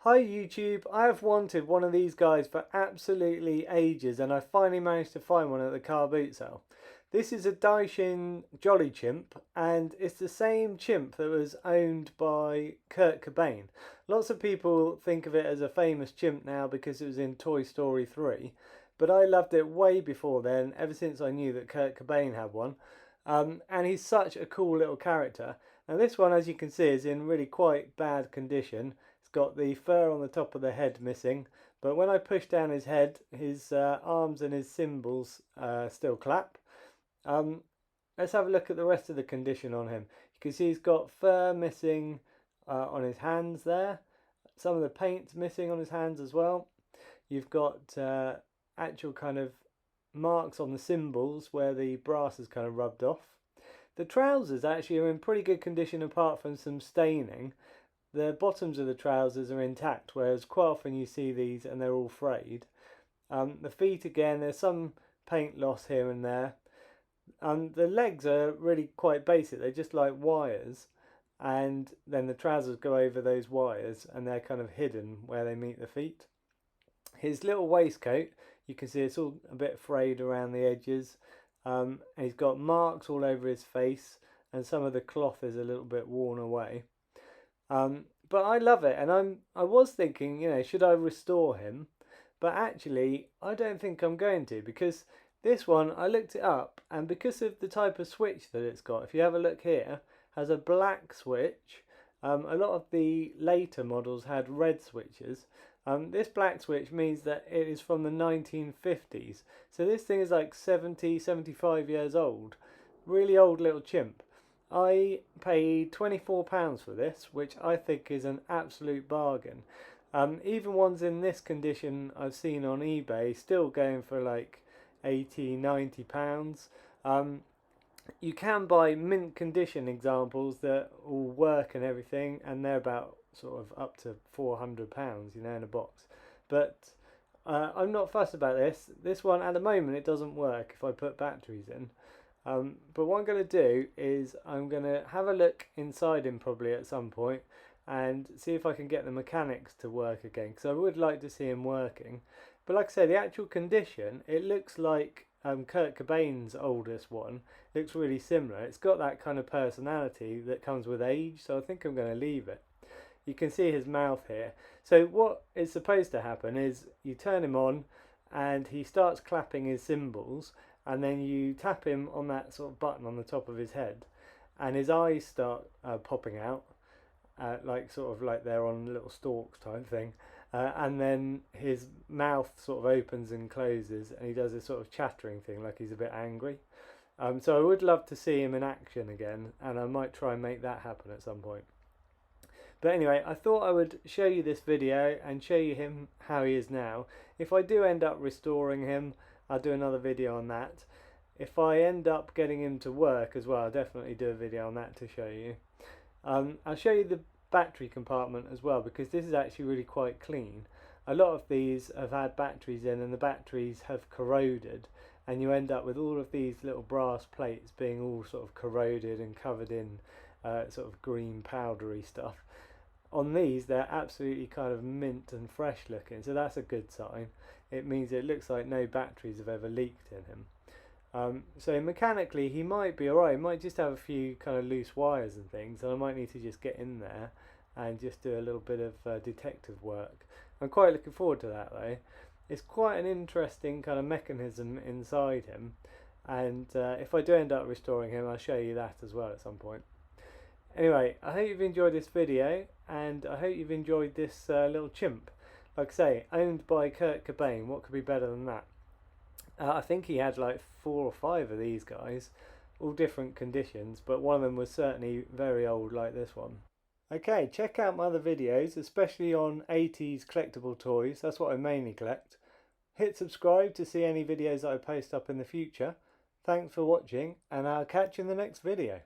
Hi YouTube, I have wanted one of these guys for absolutely ages and I finally managed to find one at the car boot sale. This is a Daishin Jolly Chimp and it's the same chimp that was owned by Kurt Cobain. Lots of people think of it as a famous chimp now because it was in Toy Story 3, but I loved it way before then, ever since I knew that Kurt Cobain had one. And he's such a cool little character. Now this one, as you can see, is in really quite bad condition. Got the fur on the top of the head missing, but when I push down his head, his arms and his cymbals still clap. Let's have a look at the rest of the condition on him. You can see he's got fur missing on his hands there. Some of the paint's missing on his hands as well. You've got actual kind of marks on the cymbals where the brass has kind of rubbed off. The trousers actually are in pretty good condition apart from some staining. The bottoms of the trousers are intact, whereas quite often you see these and they're all frayed. The feet, again, there's some paint loss here and there. The legs are really quite basic, they're just like wires, and then the trousers go over those wires and they're kind of hidden where they meet the feet. His little waistcoat, you can see it's all a bit frayed around the edges. And he's got marks all over his face and some of the cloth is a little bit worn away. But I love it, and I was thinking, should I restore him? But actually, I don't think I'm going to, because this one, I looked it up, and because of the type of switch that it's got, if you have a look here, has a black switch. A lot of the later models had red switches. This black switch means that it is from the 1950s. So this thing is like 70, 75 years old. Really old little chimp. I paid £24 for this, which I think is an absolute bargain. Even ones in this condition I've seen on eBay still going for like £80, £90. You can buy mint condition examples that all work and everything, and they're about sort of up to £400, in a box. But I'm not fussed about this. This one at the moment it doesn't work if I put batteries in. But what I'm going to do is I'm going to have a look inside him probably at some point and see if I can get the mechanics to work again, because I would like to see him working. But like I say, the actual condition, it looks like Kurt Cobain's oldest one. It looks really similar. It's got that kind of personality that comes with age, so I think I'm going to leave it. You can see his mouth here. So what is supposed to happen is you turn him on and he starts clapping his cymbals, and then you tap him on that sort of button on the top of his head and his eyes start popping out, like they're on little stalks type thing, and then his mouth sort of opens and closes and he does this sort of chattering thing like he's a bit angry. So I would love to see him in action again, and I might try and make that happen at some point. But anyway, I thought I would show you this video and show you him how he is now. If I do end up restoring him, I'll do another video on that. If I end up getting him to work as well, I'll definitely do a video on that to show you. I'll show you the battery compartment as well, because this is actually really quite clean. A lot of these have had batteries in and the batteries have corroded, and you end up with all of these little brass plates being all sort of corroded and covered in sort of green powdery stuff. On these, they're absolutely kind of mint and fresh looking, so that's a good sign. It means it looks like no batteries have ever leaked in him. So mechanically he might be alright. He might just have a few kind of loose wires and things, and I might need to just get in there and just do a little bit of detective work. I'm quite looking forward to that though. It's quite an interesting kind of mechanism inside him, and if I do end up restoring him, I'll show you that as well at some point. Anyway, I hope you've enjoyed this video, and I hope you've enjoyed this little chimp. Like I say, owned by Kurt Cobain, what could be better than that? I think he had like 4 or 5 of these guys, all different conditions, but one of them was certainly very old like this one. Okay, check out my other videos, especially on 80s collectible toys. That's what I mainly collect. Hit subscribe to see any videos that I post up in the future. Thanks for watching, and I'll catch you in the next video.